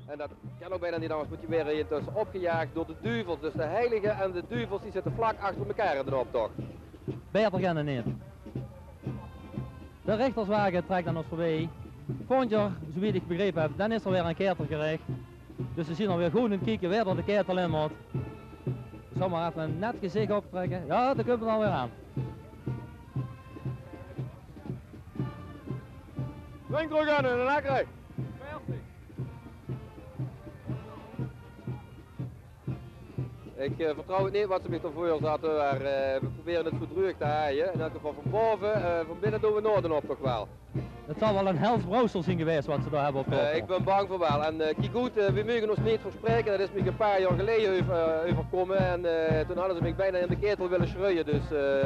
En dat kan ook bijna niet anders, moet je weer intussen opgejaagd door de duvels. Dus de heiligen en de duvels die zitten vlak achter elkaar in de optocht. Beter gaan er niet. De rechterswagen trekt dan ons voorbij. Volgend jaar, zoals ik begrepen heb, dan is er weer een ketel gericht. Dus we zien alweer goed in kijken weer dat de ketel in moet. Ik zal maar even een net gezicht optrekken. Ja, daar kunnen we dan weer aan. Drink terug aan en een hakrij. Ik vertrouw het niet wat ze me ervoor zaten, maar we proberen het goed terug te haaien. In elk geval van boven, van binnen doen we Noorden op toch wel. Het zal wel een hels brouwsel zijn geweest wat ze daar hebben op. Ik ben bang voor wel. En kijk goed, we mogen ons niet verspreken. Dat is me een paar jaar geleden overkomen. En toen hadden ze me bijna in de ketel willen schreeuwen. Dus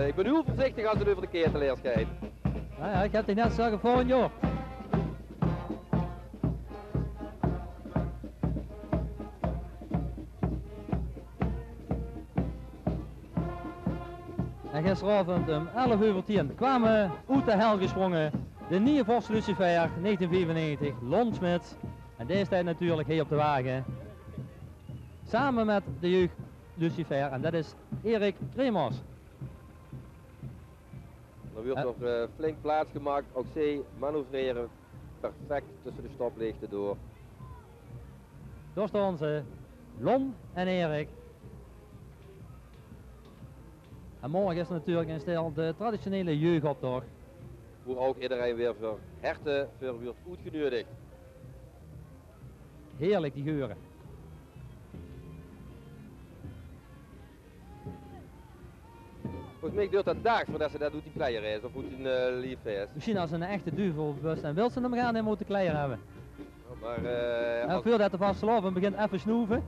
ik ben heel voorzichtig als het over de ketel eerst gaat. Ja, ik heb het net zeggen volgend jaar. En gisteravond om 11:10 kwamen uit de hel gesprongen de nieuwe Vorst Lucifer 1995, Lonsmits. En deze tijd natuurlijk hier op de wagen. Samen met de jeugd Lucifer en dat is Erik Kremers. Er wordt nog flink plaats gemaakt, ook zij manoeuvreren perfect tussen de stoplichten door. Daar staan ze, Lon en Erik. En morgen is er natuurlijk in stel de traditionele jeugdoptocht. Hoe ook iedereen weer voor herten wordt uitgenodigd. Heerlijk die geuren. Volgens mij duurt dat daags voordat ze dat doet die player is of hoe een lief is. Misschien als ze een echte duvel bewust en wil ze hem gaan in moeten kleier hebben. Maar en voordat de vastelovend begint even snoeven.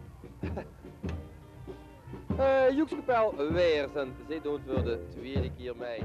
Joekskapel weer zijn, zij doen het voor de tweede keer mee.